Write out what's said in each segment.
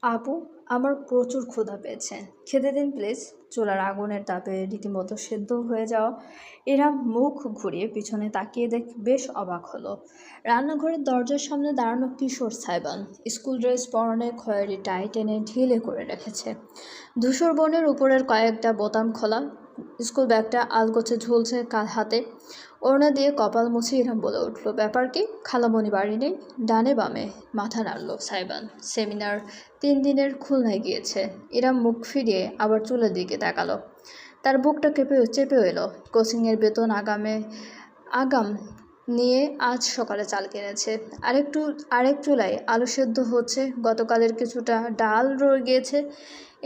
আপু, আমার প্রচুর ক্ষুধা পেয়েছে। খেতে দিন প্লিজ। চুলার আগুনের তাপে রীতিমতো সেদ্ধ হয়ে যাওয়া এরা মুখ ঘুরিয়ে পিছনে তাকিয়ে বেশ অবাক হলো। রান্নাঘরের দরজার সামনে দাঁড়ানো কিশোর সাইবান স্কুল ড্রেস পরনে খয়েরি টাই টেনে ঢিলে করে রেখেছে। ধূসর বনের উপরের কয়েকটা বোতাম খোলা, স্কুল ব্যাগটা আলগোছে ঝুলছে হাতে। ওড়না দিয়ে কপাল মুছে ইরম বলে উঠল, ব্যাপার কি? খালামণি বাড়ি নেই? ডানে বামে মাথা নাড়ল সাইবান। সেমিনার 3 দিনের খুলনায় গিয়েছে। ইরাম মুখ ফিরিয়ে আবার চুলের দিকে তাকালো। তার বুকটা চেপে এলো। কোচিংয়ের বেতন আগাম নিয়ে আজ সকালে চাল কিনেছে। আরেক চুলায় আলু সেদ্ধ হচ্ছে, গতকালের কিছুটা ডাল রয়ে গিয়েছে।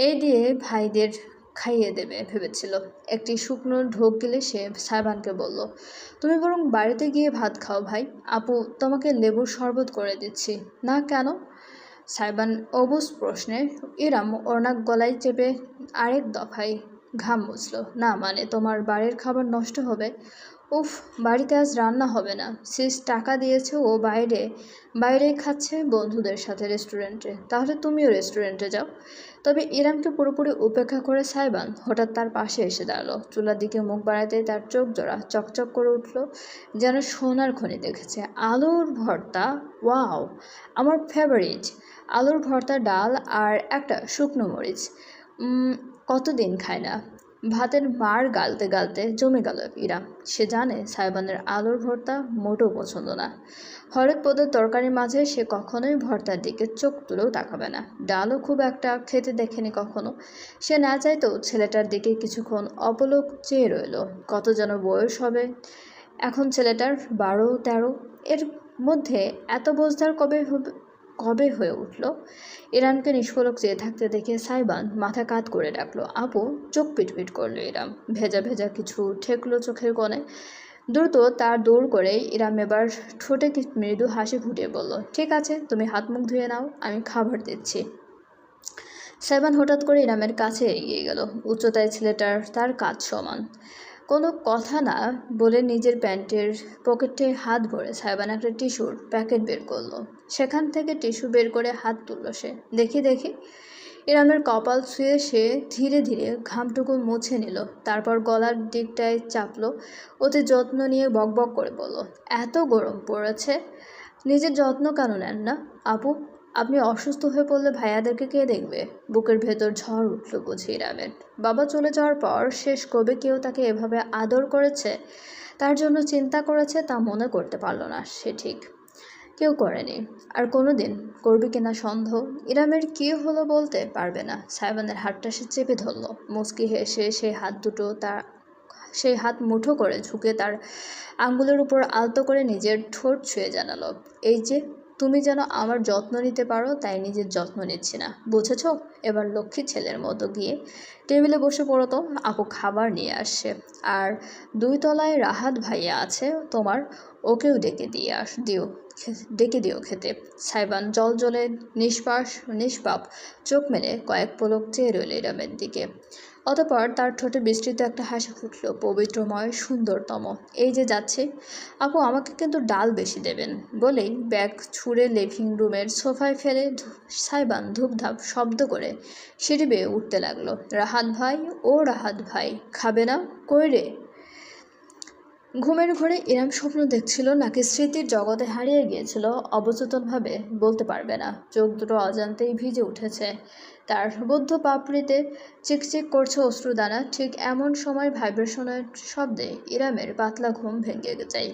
এই দিয়ে ভাইদের খাইয়ে দেবে ভেবেছিল। একটি শুকনো ঢোক গেলে সে সাইবানকে বলল, তুমি বরং বাড়িতে গিয়ে ভাত খাও ভাই। আপু তোমাকে লেবুর শরবত করে দিচ্ছি। না কেন? সাইবান অবুঝ প্রশ্নে ইরাম ওড়না গলায় চেপে আরেক দফায় ঘাম মুছল। না মানে তোমার বাড়ির খাবার নষ্ট হবে? উফ, বাড়িতে আজ রান্না হবে না। সিস টাকা দিয়েছে, ও বাইরেই খাচ্ছে বন্ধুদের সাথে রেস্টুরেন্টে। তাহলে তুমিও রেস্টুরেন্টে যাও। তবে ইরামকে পুরোপুরি উপেক্ষা করে সাইবান হঠাৎ তার পাশে এসে দাঁড়ালো। চুলার দিকে মুখ বাড়াতে তার চোখ জোড়া চকচক করে উঠল, যেন সোনার খনি দেখেছে। আলুর ভর্তা, ওয়াও, আমার ফেভারিট। আলুর ভর্তা, ডাল আর একটা শুকনো মরিচ। কতদিন খায় না। ভাতের মার গালতে গালতে জমে গেল ইরাম। সে জানে সাইবানের আলুর ভর্তা মোটেও পছন্দ না। হরেক পদের তরকারির মাঝে সে কখনোই ভর্তার দিকে চোখ তুলেও তাকাবে না। ডালও খুব একটা খেতে দেখেনি কখনো। সে না চাইতেও ছেলেটার দিকে কিছুক্ষণ অপলক চেয়ে রইল। কত যেন বয়স হবে এখন ছেলেটার, 12-13। এর মধ্যে এত বোঝদার কবে হয়ে উঠল? ইরামকে নিষ্পলক চেয়ে থাকতে দেখে সাইবান মাথা কাত করে ডাকলো, আপু। চোখ পিটপিট করলো ইরাম। ভেজা ভেজা কিছু ঠেকলো চোখের কোণে। দ্রুত তার দৌড় করে ইরাম এবার ঠোঁটে মৃদু হাসি ফুটিয়ে বলল, ঠিক আছে, তুমি হাত মুখ ধুয়ে নাও, আমি খাবার দিচ্ছি। সাইবান হঠাৎ করে ইরামের কাছে এগিয়ে গেল। উচ্চতায় ছেলেটার তার কাঁধ সমান। কোনো কথা না বলে নিজের প্যান্টের পকেটে হাত ভরে সাইবান একটা টিস্যুর প্যাকেট বের করলো। সেখান থেকে টিস্যু বের করে হাত তুলল সে। দেখি। ইরামের কপাল ছুঁয়ে সে ধীরে ধীরে ঘামটুকু মুছে নিল। তারপর গলার দিকটায় চাপলো। অতি যত্ন নিয়ে বকবক করে বলল, এত গরম পড়েছে, নিজের যত্ন কেন নেন না? আপু, আপনি অসুস্থ হয়ে পড়লে ভাইয়াদেরকে কে দেখবে? বুকের ভেতর ঝড় উঠল বুঝি ইরামের। বাবা চলে যাওয়ার পর শেষ কবে কেউ তাকে এভাবে আদর করেছে, তার জন্য চিন্তা করেছে, তা মনে করতে পারল না সে। ঠিক কেউ করেনি, আর কোনোদিন করবে কিনা সন্দেহ। ইরামের কী হলো বলতে পারবে না। সাইবানের হাতটা সে চেপে ধরল। মুচকি হেসে সেই হাত মুঠো করে ঝুঁকে তার আঙ্গুলের উপর আলতো করে নিজের ঠোঁট ছুঁয়ে জানালো, এই যে, তুমি যেন আমার যত্ন নিতে পারো, তাই নিজের যত্ন নিচ্ছি না, বুঝেছ? এবার লক্ষ্মী ছেলের মতো গিয়ে টেবিলে বসে পড়ো তো, আপু খাবার নিয়ে আসছে। আর 2 তলায় রাহাত ভাইয়া আছে তোমার, ওকেও ডেকে দিও খেতে। সাইবান জলে নিষ্পাপ চোখ মেলে কয়েক পলক চেয়ে রইল ইরামের দিকে। অতঃপর তার ঠোঁটে বিস্তৃত একটা হাসি ফুটল, পবিত্রময়, সুন্দরতম। এই যে যাচ্ছি, আপু আমাকে কিন্তু ডাল বেশি দেবেন। বলেই ব্যাগ ছুঁড়ে লিভিং রুমের সোফায় ফেলে সাইবান ধূপধাপ শব্দ করে সিঁড়ি বেয়ে উঠতে লাগলো। রাহাত ভাই, খাবে না? কই রে? ঘুমের ঘোরে ইরাম স্বপ্ন দেখছিল, নাকি স্মৃতির জগতে হারিয়ে গিয়েছিল অবচেতনভাবে বলতে পারবে না। চোখ দুটো অজান্তেই ভিজে উঠেছে। তার বদ্ধ পাপড়িতে চিকচিক করছে অশ্রুদানা। ঠিক এমন সময় ভাইব্রেশনের শব্দে ইরামের পাতলা ঘুম ভেঙে যায়।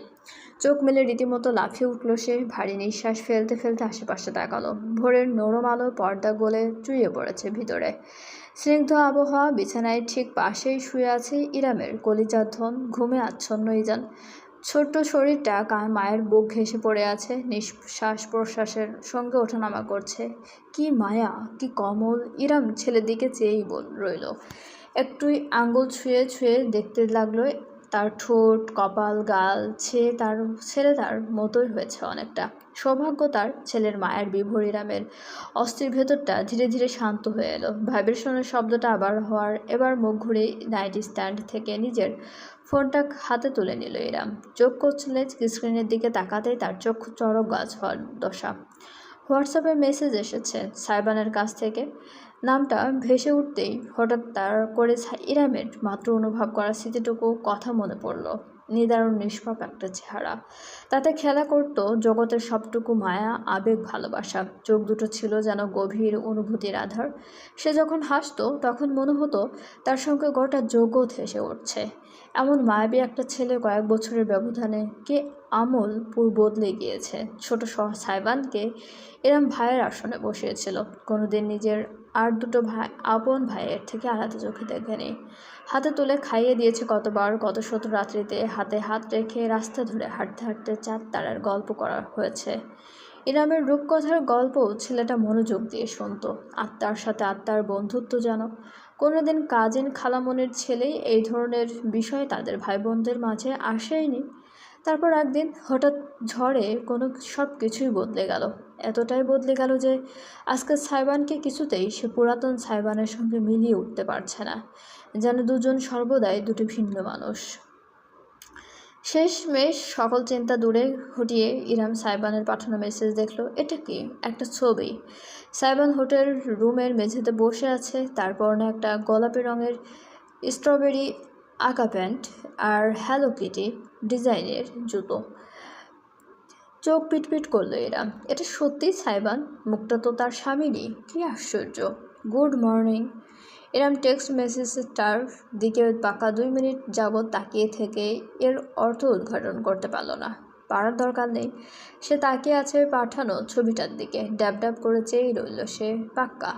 চোখ মেলে রীতিমতো লাফিয়ে উঠল সে। ভারী নিঃশ্বাস ফেলতে ফেলতে আশেপাশে তাকালো। ভোরের নরম আলো পর্দা গলে চুইয়ে পড়েছে ভিতরে। স্নিগ্ধ আবহাওয়া। বিছানায় ঠিক পাশেই শুয়ে আছে ইরামের কলিজার ধন। ঘুমে আচ্ছন্ন ইজান। ছোট্ট শরীরটা মায়ের বুক ঘেঁষে পড়ে আছে, নিঃশ্বাস প্রশ্বাসের সঙ্গে ওঠানামা করছে। কি মায়া, কি কমল! ইরাম ছেলের দিকে চেয়েই রইল। একটুই আঙ্গুল ছুঁয়ে ছুঁয়ে দেখতে লাগলো তার ঠোঁট, কপাল, গাল। ছেলে তার মতোই হয়েছে অনেকটা। সৌভাগ্য তার। ছেলের মায়ের বিভোর ইরামের অস্থির ভেতরটা ধীরে ধীরে শান্ত হয়ে এলো। ভাইব্রেশনের শব্দটা এবার মুখ ঘুরে নাইট স্ট্যান্ড থেকে নিজের ফোনটা হাতে তুলে নিল ইরাম। চোখ কচলে স্ক্রিনের দিকে তাকাতেই তার চোখ চড়ক গাছ হওয়ার দশা। হোয়াটসঅ্যাপে মেসেজ এসেছে সাইবানের কাছ থেকে। নামটা ভেসে উঠতেই হঠাৎ তার করে ইরামের মাত্র অনুভব করা স্মৃতিটুকু কথা মনে পড়ল। নিদারুণ নিষ্পাপ একটা চেহারা, তাতে খেলা করত জগতের সবটুকু মায়া, আবেগ, ভালোবাসা। চোখ দুটো ছিল যেন গভীর অনুভূতির আধার। সে যখন হাসতো তখন মনে হতো তার সঙ্গে গোটা জগৎ হেসে উঠছে। এমন মায়াবী একটা ছেলে কয়েক বছরের ব্যবধানে কে আমল বদলে গিয়েছে। ছোট সাইবানকে এরম ভাইয়ের আসনে বসিয়েছিল, কোনোদিন নিজের আর দুটো ভাই আপন ভাইয়ের থেকে আলাদা চোখে দেখেনি। হাতে তুলে খাইয়ে দিয়েছে কতবার, কত শত রাত্রিতে হাতে হাত রেখে রাস্তা ধরে হাঁটতে হাঁটতে চাঁদ তারার গল্প করা হয়েছে। ইরামের রূপকথার গল্প ছেলেটা মনোযোগ দিয়ে শুনত। আত্মার সাথে আত্মার বন্ধুত্ব যেন। কোনোদিন কাজিন খালামনির ছেলেই এই ধরনের বিষয় তাদের ভাই বোনদের মাঝে আসেইনি। তারপর একদিন হঠাৎ ঝড়ে সব কিছুই বদলে গেল। এতটাই বদলে গেল যে আজকে সাইবানকে কিছুতেই সে পুরাতন সাইবানের সঙ্গে মিলিয়ে উঠতে পারছে না। যেন দুজন সর্বদাই দুটি ভিন্ন মানুষ। শেষমেশ সকল চিন্তা দূরে হটিয়ে ইরাম সাইবানের পাঠানো মেসেজ দেখলো। এটা কি? একটা ছবি। সাইবান হোটেল রুমের মেঝেতে বসে আছে, তার পরনে একটা গোলাপি রঙের স্ট্রবেরি আঁকা প্যান্ট আর হ্যালো কিটি ডিজাইনের জুতো। চোখ পিটপিট করলো এরা। এটা সত্যিই সাইবান? মুখটা তো তার স্বামীরই। কি আশ্চর্য! Good morning. এরম টেক্সট মেসেজটার দিকে পাকা 2 মিনিট যাবৎ তাকিয়ে থেকে এর অর্থ উদ্ঘাটন করতে পারল না। পারার দরকার নেই। সে তাকিয়ে আছে পাঠানো ছবিটার দিকে। ড্যাব ড্যাব করে চেয়েই রইল সে পাক্কা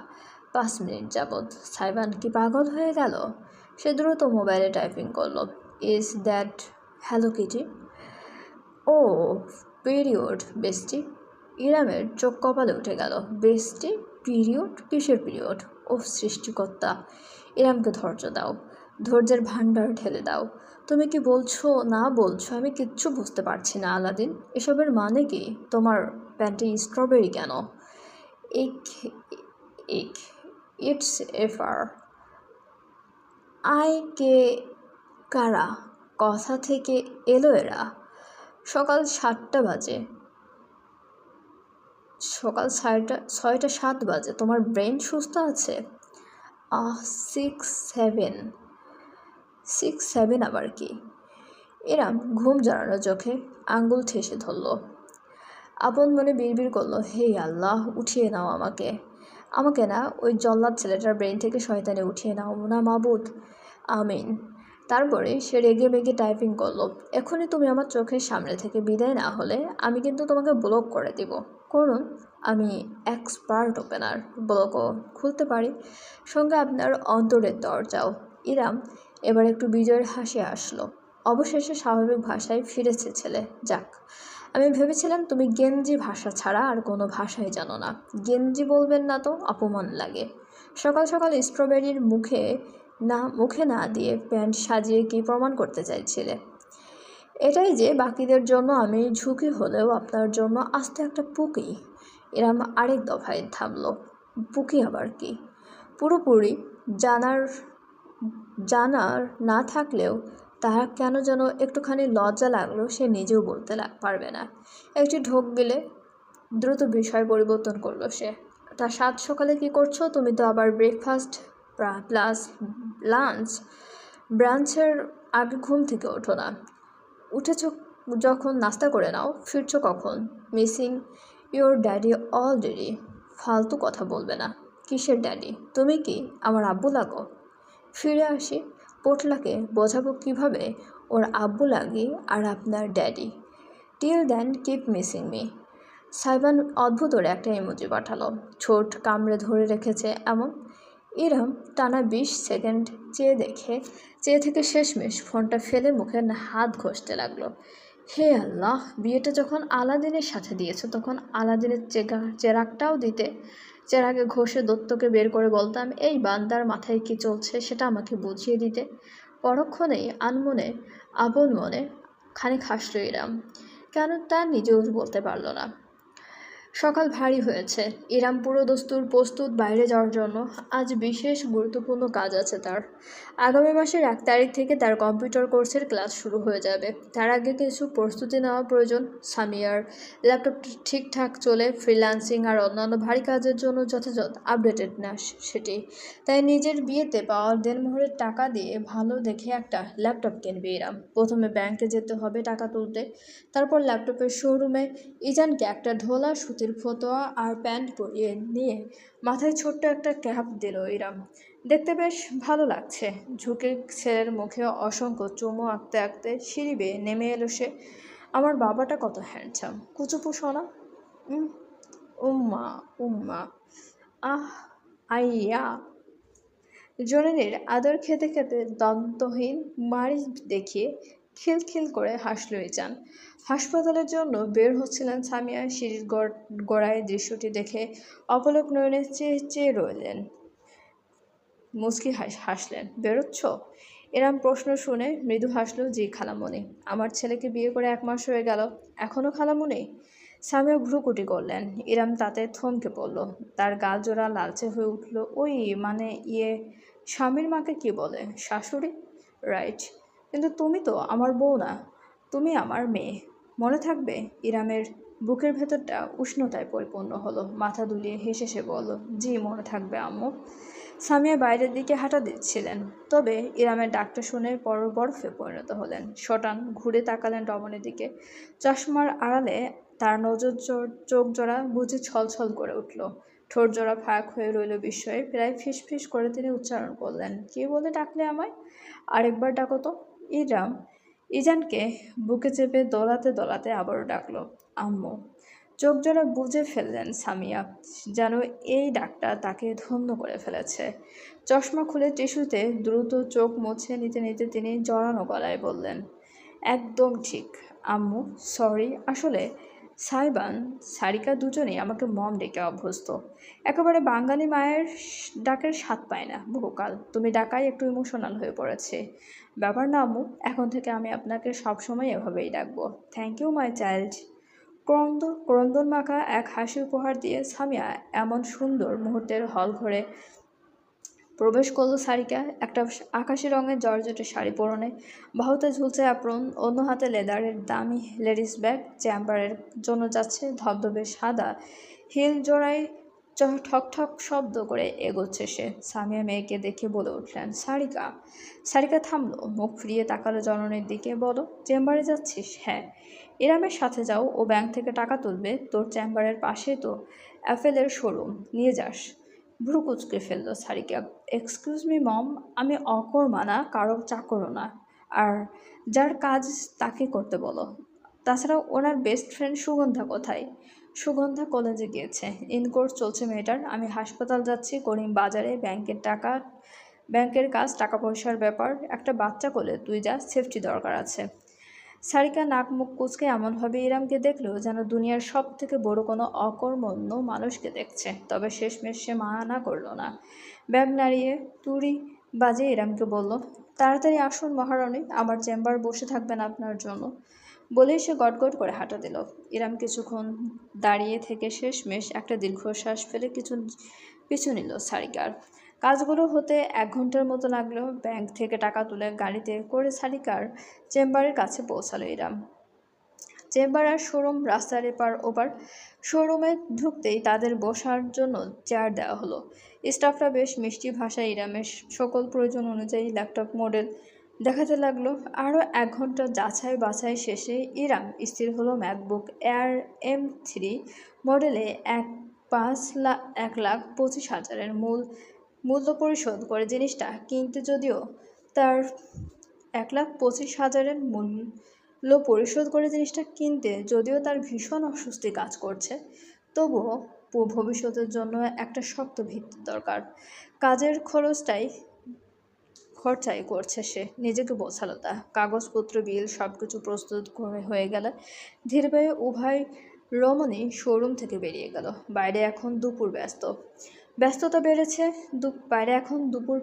5 মিনিট যাবৎ। সাইবান কি পাগল হয়ে গেল? সে দ্রুত মোবাইলে টাইপিং করলো। Is that hello kitty? ও পিরিয়ড বেস্টি। ইরামের চোখ কপালে উঠে গেল। বেস্টি? পিরিয়ড? কিসের পিরিয়ড? ও সৃষ্টিকর্তা! ইরামকে ধৈর্য দাও, ধৈর্যের ভাণ্ডার ঢেলে দাও। তুমি কি বলছো না বলছো আমি কিচ্ছু বুঝতে পারছি না আলাদিন। এসবের মানে কি? তোমার প্যান্টে স্ট্রবেরি কেন? ইক ইক ইটস এফার। আই কে কারা? কথা থেকে এলো এরা। সকাল 7টা বাজে। সকাল 6টা 7 বাজে। তোমার ব্রেন সুস্থ আছে? 6-7। 6-7 আবার কি? এরাম ঘুম জড়ানো চোখে আঙ্গুল ঠেসে ধরল। আপন মনে বিড়বিড় করলো, হে আল্লাহ, উঠিয়ে নাও আমাকে। আমাকে না, ওই জল্লাদ ছেলেটার ব্রেন থেকে শয়তানে উঠিয়ে নাও না মাবুদ, আমিন। তারপরে সে রেগে মেগে টাইপিং করলো। এখনই তুমি আমার চোখের সামনে থেকে বিদায় না হলে আমি কিন্তু তোমাকে ব্লক করে দিব। করুন, আমি এক্সপার্ট ওপেনার। ব্লকও খুলতে পারি, সঙ্গে আপনার অন্তরের দরজাও। ইরাম এবার একটু বিজয়ের হাসি আসলো। অবশেষে স্বাভাবিক ভাষায় ফিরেছে ছেলে। যাক, আমি ভেবেছিলাম তুমি গেঞ্জি ভাষা ছাড়া আর কোনো ভাষাই জানো না। গেঞ্জি বলবেন না তো, অপমান লাগে। সকাল সকাল স্ট্রবেরির মুখে না দিয়ে প্যান্ট সাজিয়ে কি প্রমাণ করতে চাইছিলে? এটাই যে বাকিদের জন্য আমি ঝুঁকি হলেও আপনার জন্য আস্তে একটা পুকি। এরম আরেক দফায় থামল। পুকি আবার কি? পুরোপুরি জানার না থাকলেও তার কেন যেন একটুখানি লজ্জা লাগলো। সে নিজেও বলতে পারবে না। একটি ঢোক গেলে দ্রুত বিষয় পরিবর্তন করলো সে। তা 7 সকালে কি করছো? তুমি তো আবার ব্রেকফাস্ট প্লাস লাঞ্চ ব্রাঞ্চের আগে ঘুম থেকে ওঠো না। উঠেছ যখন নাস্তা করে নাও। ফিরছো কখন? Missing your daddy already. ফালতু কথা বলবে না। কিসের ড্যাডি? তুমি কি আমার আব্বু লাগো? ফিরে আসি। পোটলাকে বোঝাবো কিভাবে ওর আব্বু লাগি আর আপনার daddy. Till then keep missing me. সাইবান অদ্ভুত ওর একটা ইমোজি পাঠালো। ঠোঁট কামড়ে ধরে রেখেছে এমন। ইরম টানা 20 সেকেন্ড চেয়ে থেকে শেষমেশ ফোনটা ফেলে মুখে হাত ঘষতে লাগলো। হে আল্লাহ, বিয়েটা যখন আলাদিনের সাথে দিয়েছো তখন আলাদিনের চেরাগটাও দিতে। চেরাগে ঘষে দত্তকে বের করে বলতাম, এই বান্দার মাথায় কি চলছে সেটা আমাকে বুঝিয়ে দিতে। পরক্ষণেই আনমনে আপন মনে খানিক হাসল ইরাম। কেন তা নিজেও বলতে পারল না। সকাল ভারী হয়েছে। ইরাম পুরো দস্তুর প্রস্তুত বাইরে যাওয়ার জন্য। আজ বিশেষ গুরুত্বপূর্ণ কাজ আছে তার। আগামী মাসের 1 তারিখ থেকে তার কম্পিউটার কোর্সের ক্লাস শুরু হয়ে যাবে। তার আগে কিছু প্রস্তুতি নেওয়া প্রয়োজন। সামিয়ার ল্যাপটপ ঠিকঠাক চলে, ফ্রিল্যান্সিং আর অন্যান্য ভারী কাজের জন্য যথাযথ আপডেটেড না সেটি। তাই নিজের বিয়েতে পাওয়া দেনমোহরের টাকা দিয়ে ভালো দেখে একটা ল্যাপটপ কিনবে ইরাম। প্রথমে ব্যাংকে যেতে হবে টাকা তুলতে, তারপর ল্যাপটপের শোরুমে ইজানকে একটা ঢোলা সুতির ফতোয়া আর প্যান্ট পরিয়ে নিয়ে মাথায় ছোট্ট একটা ক্যাপ দিল ইরাম। দেখতে বেশ ভালো লাগছে। ঝুঁকে ছেলের মুখে অসংখ্য চুমু আঁকতে আঁকতে সিঁড়ি বেয়ে নেমে এলো সে। আমার বাবাটা কত হ্যান্ডসাম, কুচুপু সোনা। উম উম্মা উম্মা, আহ, আইয়া। জননীর আদর খেতে খেতে দন্তহীন মাড়ি দেখিয়ে খিলখিল করে হাসল ইজান। হাসপাতালের জন্য বের হচ্ছিলেন সামিয়া। সিঁড়ির গোড়ায় দৃশ্যটি দেখে অপলক নয়নে চেয়ে চেয়ে রইলেন। মুচকি হাসলেন। বেরোচ্ছ? এরম প্রশ্ন শুনে মৃদু হাসল। জি খালামণি। আমার ছেলেকে বিয়ে করে 1 মাস হয়ে গেল, এখনো খালামণি? সামিয়া ভ্রুকুটি করলেন। ইরাম তাতে থমকে পড়ল। তার গাল জোড়া লালচে হয়ে উঠল। ওই মানে স্বামীর মাকে কি বলে? শাশুড়ি? রাইট। কিন্তু তুমি তো আমার বউ না, তুমি আমার মেয়ে। মনে থাকবে? ইরামের বুকের ভেতরটা উষ্ণতায় পরিপূর্ণ হলো। মাথা দুলিয়ে হেসে সে বলল, জি মনে থাকবে আম্মু। সামিয়া বাইরের দিকে হাঁটা দিচ্ছিলেন, তবে ইরামের ডাকটা শুনে বরফে পরিণত হলেন। শটান ঘুরে তাকালেন রমণীর দিকে। চশমার আড়ালে তার নজর চোখ জোড়া বুঝে ছলছল করে উঠল। ঠোঁট জোড়া ফাঁক হয়ে রইল বিস্ময়ে। প্রায় ফিসফিস করে তিনি উচ্চারণ করলেন, কে বলে ডাকলে আমায়? আরেকবার ডাকো তো। ইরাম ইজানকে বুকে চেপে দোলাতে দোলাতে আবারও ডাকলো, আম্মু। চোখ জোড়া বুঝে ফেললেন সামিয়া, যেন এই ডাকটা তাকে ধন্য করে ফেলেছে। চশমা খুলে টিস্যুতে দ্রুত চোখ মুছে নিতে নিতে তিনি জড়ানো গলায় বললেন, একদম ঠিক আম্মু, সরি। আসলে সাইবান, সারিকা দুজনেই আমাকে মম ডেকে অভ্যস্ত। একেবারে বাঙালি মায়ের ডাকের স্বাদ পায় না বহুকাল। তুমি ডাকাই একটু ইমোশনাল হয়ে পড়েছে। ব্যাপার না আম্মু, এখন থেকে আমি আপনাকে সবসময় এভাবেই ডাকবো। Thank you my child. ক্রন্দন মাখা এক হাসি উপহার দিয়ে সামিয়া এমন সুন্দর মুহূর্তের হল ঘরে প্রবেশ করল সারিকা। একটা আকাশি রঙের জর্জেটের শাড়ি পরনে, বাহুতে ঝুলছে অ্যাপ্রন, অন্য হাতে লেদারের দামি লেডিস ব্যাগ। চেম্বারের জন্য যাচ্ছে ধবধবে সাদা হিল জোড়ায় ঠক ঠক শব্দ করে এগোচ্ছে সে। সামিয়া মেয়েকে দেখে বলে উঠলেন, সারিকা। সারিকা থামলো, মুখ ফিরিয়ে তাকালো জননীর দিকে। বলো, চেম্বারে যাচ্ছিস? হ্যাঁ। ইরামের সাথে যাও, ও ব্যাংক থেকে টাকা তুলবে। তোর চেম্বারের পাশেই তো অ্যাপেলের শোরুম, নিয়ে যাস। ভ্রু কুচকে ফেলল সারিকা। এক্সকিউজ মি মম, আমি অকর্মা না, কারো চাকরও না। আর যার কাজ তাকে করতে বলো। তাছাড়া ওনার বেস্ট ফ্রেন্ড সুগন্ধা কোথায়? সুগন্ধা কলেজে গিয়েছে। ইনকোর্স চলছে মেয়েটার। আমি হাসপাতাল যাচ্ছি, করিম বাজারে। ব্যাংকের কাজ, টাকা পয়সার ব্যাপার। একটা বাচ্চা কোলে তুই যা, সেফটি দরকার আছে। সারিকা নাক মুখ কুচকে এমনভাবে ইরামকে দেখল যেন দুনিয়ার সব থেকে বড় কোনো অকর্মণ্য মানুষকে দেখছে। তবে শেষমেশ সে মানা করল না। ব্যাগ নাড়িয়ে তুড়ি বাজে ইরামকে বলল, তাড়াতাড়ি আসুন মহারানী, আমার চেম্বার বসে থাকবেন আপনার জন্য। বলেই সে গটগট করে হাঁটা দিল। ইরাম কিছুক্ষণ দাঁড়িয়ে থেকে শেষমেশ একটা দীর্ঘশ্বাস ফেলে পিছু নিল সারিকার। কাজগুলো হতে 1 ঘন্টার মতো লাগলো। ব্যাংক থেকে টাকা তুলে গাড়িতে করে সারিকার চেম্বারের কাছে পৌঁছালো ইরাম। চেম্বার আর শোরুম রাস্তার এপার ওপার। শোরুমে ঢুকতেই তাদের বসার জন্য চেয়ার দেওয়া হলো। স্টাফরা বেশ মিষ্টি ভাষায় ইরামের সকল প্রয়োজন অনুযায়ী ল্যাপটপ মডেল দেখাতে লাগলো। আরও 1 ঘন্টা যাচাই বাছাই শেষে ইরাম স্থির হলো ম্যাকবুক এয়ার M3 মডেলে 1,25,000-এর মূল্য পরিশোধ করে জিনিসটা কিনতে। যদিও তার 1,25,000-এর মূল্য পরিশোধ করে জিনিসটা কিনতে যদিও তার ভীষণ অস্বস্তি কাজ করছে, তবুও ভবিষ্যতের জন্য একটা শক্ত ভিত্তি দরকার। কাজের খরচাই করছে সে, নিজেকে বোঝালো তা। কাগজপত্র, বিল সব কিছু প্রস্তুত হয়ে গেলে ধীরে পায়ে উভয় রমণী শোরুম থেকে বেরিয়ে গেল। বাইরে এখন দুপুর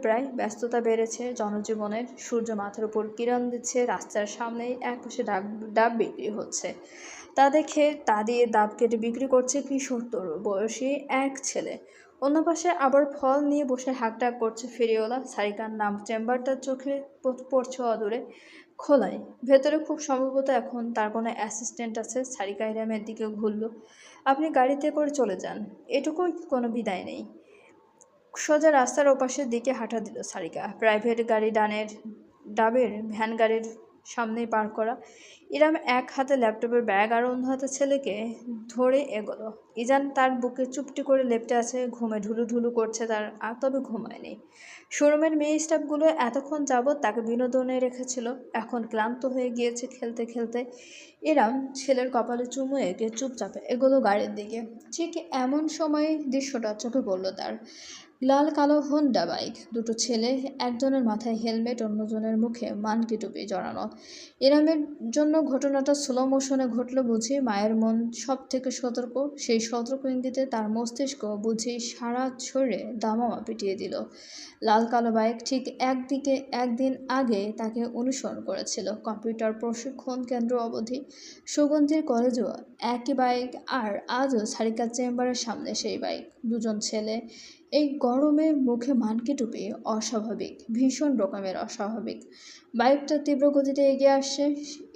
প্রায়। ব্যস্ততা বেড়েছে জনজীবনের। সূর্য মাথার উপর কিরণ দিচ্ছে। রাস্তার সামনেই একপাশে ডাব বিক্রি হচ্ছে, তা দেখে তা দিয়ে দাঁত কেটে বিক্রি করছে কিশোর তরু বয়সী এক ছেলে। অন্য পাশে আবার ফল নিয়ে বসে হাঁকডাক করছে ফেরিওয়ালা। সারিকার নাম চেম্বারটার চোখে পড়ছে অদূরে খোলায়। ভেতরে খুব সম্ভবত এখন তার কোনো অ্যাসিস্ট্যান্ট আছে। সারিকা ইরামের দিকে ঘুরল। আপনি গাড়িতে করে চলে যান, এটুকুই, কোনো বিদায় নেই। সোজা রাস্তার ওপাশের দিকে হাঁটা দিল সারিকা। প্রাইভেট গাড়ি ডাবের ভ্যান গাড়ির সামনেই পার করা। ইরাম এক হাতে ল্যাপটপের ব্যাগ আর অন্য হাতে ছেলেকে ধরে এগোলো। ইজান তার বুকে চুপটি করে লেপ্টে আছে, ঘুমে ঢুলু ঢুলু করছে তার, আর তবে ঘুমায়নি। শোরুমের মেয়ে স্টাফগুলো এতক্ষণ যাবৎ তাকে বিনোদনে রেখেছিল, এখন ক্লান্ত হয়ে গিয়েছে খেলতে খেলতে। ইরাম ছেলের কপালে চুমু এঁকে চুপচাপ এগোলো গাড়ির দিকে। ঠিক এমন সময় দৃশ্যটা চোখে পড়ল তার। লাল কালো হোন্ডা বাইক, দুটো ছেলে, একজনের মাথায় হেলমেট, অন্যজনের মুখে মানকি টুপি জড়ানো। ইরামের জন্য ঘটনাটা স্লো মোশনে ঘটল বুঝি। মায়ের মন সব থেকে সতর্ক, সেই সতর্ক ইঙ্গিতে তার মস্তিষ্ক বুঝি সারা শরীরে দামামা পিটিয়ে দিল। লাল কালো বাইক ঠিক একদিন আগে তাকে অনুসরণ করেছিল। কম্পিউটার প্রশিক্ষণ কেন্দ্র অবধি সুগন্ধির কলেজও একই বাইক, আর আজও সারিকার চেম্বারের সামনে সেই বাইক। দুজন ছেলে, এই গরমে মুখে মানকি টুপি, অস্বাভাবিক, ভীষণ রকমের অস্বাভাবিক। বাইকটা তীব্র গতিতে এগিয়ে আসছে।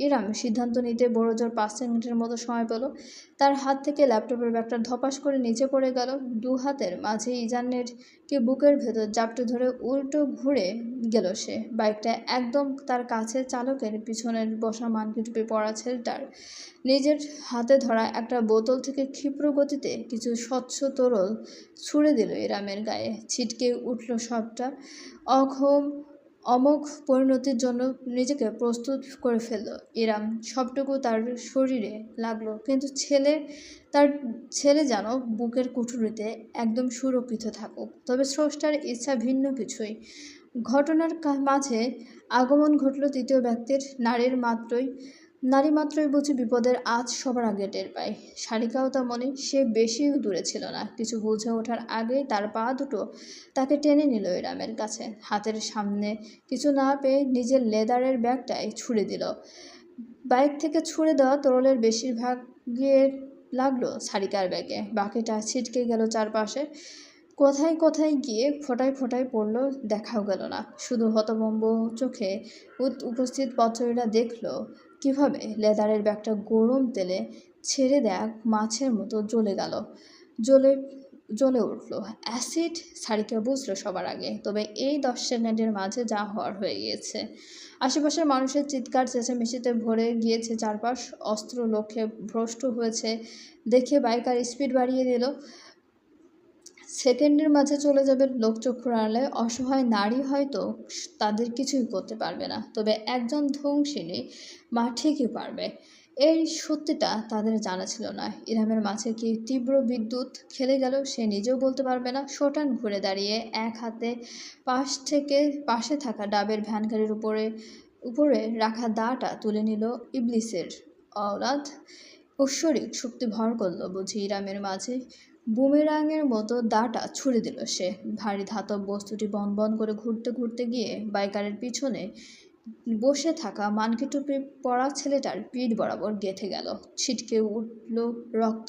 ইরাম সিদ্ধান্ত নিতে বড়জোর 5 সেকেন্ডের মতো সময় পেল। তার হাত থেকে ল্যাপটপের ব্যাগটা ধপাস করে নিচে পড়ে গেল। দু হাতের মাঝে ইজানেরকে বুকের ভেতর জাপটে ধরে উল্টো ঘুরে গেল সে। বাইকটা একদম তার কাছে, চালকের পিছনের বসা মানকি টুপি পরা ছেলেটার নিজের হাতে ধরা একটা বোতল থেকে ক্ষিপ্র গতিতে কিছু স্বচ্ছ তরল ছুড়ে দিল ইরামের গায়ে। ছিটকে উঠল সবটা। অমোঘ পরিণতির জন্য নিজেকে প্রস্তুত করে ফেলল ইরাম। সবটুকু তার শরীরে লাগলো, কিন্তু তার ছেলে যেন বুকের কুঠুরিতে একদম সুরক্ষিত থাকুক। তবে স্রষ্টার ইচ্ছা ভিন্ন কিছুই। ঘটনার মাঝে আগমন ঘটল তৃতীয় ব্যক্তির। নারী মাত্রই বুঝি বিপদের আজ সবার আগে টের পায়। সারিকাও তা মনে। সে বেশি দূরে ছিল না। কিছু বুঝে ওঠার আগেই তার পা দুটো তাকে টেনে নিল ইরামের কাছে। হাতের সামনে কিছু না পেয়ে নিজের লেদারের ব্যাগটাই ছুড়ে দিল। বাইক থেকে ছুড়ে দেওয়া তরলের বেশিরভাগ গিয়ে লাগলো সারিকার ব্যাগে। বাকিটা ছিটকে গেল চারপাশে। কোথায় কোথায় গিয়ে ফোঁটায় ফোঁটায় পড়ল দেখাও গেল না। শুধু হতভম্ব চোখে উপস্থিত পথচারীরা দেখল কিভাবে লেদারের ব্যাগটা গরম তেলে ছেড়ে দেয়া মাছের মতো জ্বলে উঠল। অ্যাসিড, সারিকা বুঝল সবার আগে। তবে এই 10 সেকেন্ডের মাঝে যা হওয়ার হয়ে গিয়েছে। আশেপাশের মানুষের চিৎকার চেঁচামেচিতে ভরে গিয়েছে চারপাশ। অস্ত্র লক্ষ্যে ভ্রষ্ট হয়েছে দেখে বাইকার স্পিড বাড়িয়ে দিল। সেকেন্ডের মাঝে চলে যাবে লোকচক্ষুর আড়ালে। অসহায় নারী হয়তো তাদের কিছুই করতে পারবে না, তবে একজন ধ্বংসিনী মা ঠিকই পারবে। এই সত্যিটা তাদের জানা ছিল না। ইরামের মাঝে কি তীব্র বিদ্যুৎ খেলে গেল সে নিজেও বলতে পারবে না। শটান ঘুরে দাঁড়িয়ে এক হাতে পাশে থাকা ডাবের ভ্যান গাড়ির উপরে রাখা দাটা তুলে নিল। ইবলিসের অওলাদ, ঐশ্বরিক শক্তি ভর করল বুঝি ইরামের মাঝে। বুমেরাঙের মতো দাটা ছুড়ে দিল সে। ভারী ধাতব বস্তুটি বন বন করে ঘুরতে ঘুরতে গিয়ে বাইকারের পিছনে বসে থাকা মানকি টুপি পরা ছেলেটার পিঠ বরাবর গেঁথে গেল। ছিটকে উঠল রক্ত,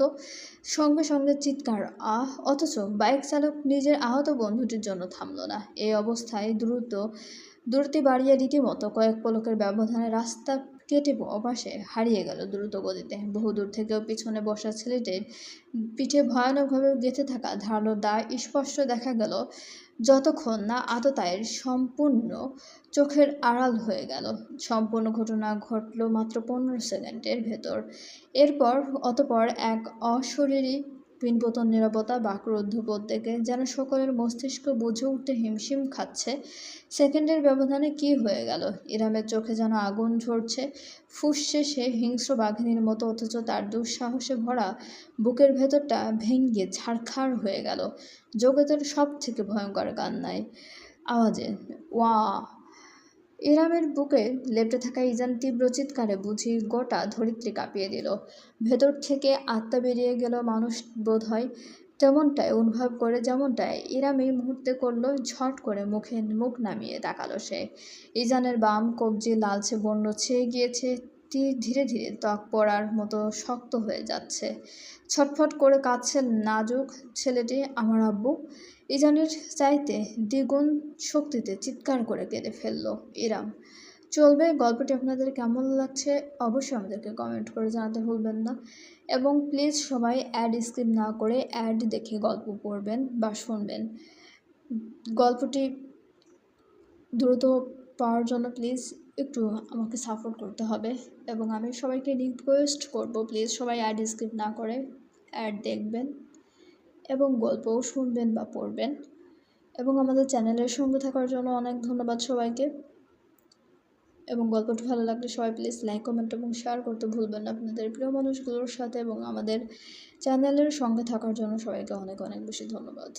সঙ্গে সঙ্গে চিৎকার, আহ! অথচ বাইক চালক নিজের আহত বন্ধুটির জন্য থামল না। এই অবস্থায় দ্রুতি বাড়িয়ে রীতিমতো কয়েক পলকের ব্যবধানে রাস্তা কেটে অপাশে হারিয়ে গেল দ্রুত গতিতে। বহুদূর থেকেও পিছনে বসা ছেলেটির পিঠে ভয়ানকভাবে গেঁথে থাকা ধারালো দা স্পষ্ট দেখা গেল, যতক্ষণ না আততায়ীর সম্পূর্ণ চোখের আড়াল হয়ে গেল। সম্পূর্ণ ঘটনা ঘটল মাত্র 15 সেকেন্ডের ভেতর। অতপর এক অশরীরী পিনপতন নীরবতা। বাকরুদ্ধ প্রত্যেকে, যেন সকলের মস্তিষ্ক বুঝে উঠতে হিমশিম খাচ্ছে সেকেন্ডের ব্যবধানে কী হয়ে গেল। ইরামের চোখে যেন আগুন ঝরছে, ফুঁসছে সে হিংস্র বাঘিনীর মতো, অথচ তার দুঃসাহসে ভরা বুকের ভেতরটা ভেঙে ছারখার হয়ে গেল জগতের সব থেকে ভয়ঙ্কর কান্নায় আওয়াজে। ওয়া! ইরামের বুকে লেপ্টে থাকা ইজান তীব্র চিৎকারে বুঝি গোটা ধরিত্রী কাঁপিয়ে দিল। ভেতর থেকে আত্মা বেরিয়ে গেল মানুষ বোধ হয়, তেমনটাই অনুভব করে যেমনটাই ইরাম এই মুহূর্তে করল। ঝট করে মুখ নামিয়ে তাকালো সে। ইজানের বাম কবজি লালচে বর্ণ ছেয়ে গিয়েছে। ধীরে ধীরে ত্বক পড়ার মতো শক্ত হয়ে যাচ্ছে। ছটফট করে কাঁদছে নাজুক ছেলেটি। আমার আব্বু ইজানের চাইতে দ্বিগুণ শক্তিতে চিৎকার করে কেঁদে ফেলল ইরাম। চলবে, গল্পটি আপনাদের কেমন লাগছে অবশ্যই আমাদেরকে কমেন্ট করে জানাতে ভুলবেন না, এবং প্লিজ সবাই অ্যাড স্কিপ না করে অ্যাড দেখে গল্প পড়বেন বা শুনবেন। গল্পটি দ্রুত পাওয়ার জন্য প্লিজ একটু আমাকে সাপোর্ট করতে হবে, এবং আমি সবাইকে রিকোয়েস্ট করব প্লিজ সবাই অ্যাড স্কিপ না করে অ্যাড দেখবেন এবং গল্পও শুনবেন বা পড়বেন। এবং আমাদের চ্যানেলের সঙ্গে থাকার জন্য অনেক ধন্যবাদ সবাইকে। এবং গল্পটি ভালো লাগলে সবাই প্লিজ লাইক, কমেন্ট এবং শেয়ার করতে ভুলবেন না আপনাদের প্রিয় মানুষগুলোর সাথে। এবং আমাদের চ্যানেলের সঙ্গে থাকার জন্য সবাইকে অনেক অনেক বেশি ধন্যবাদ।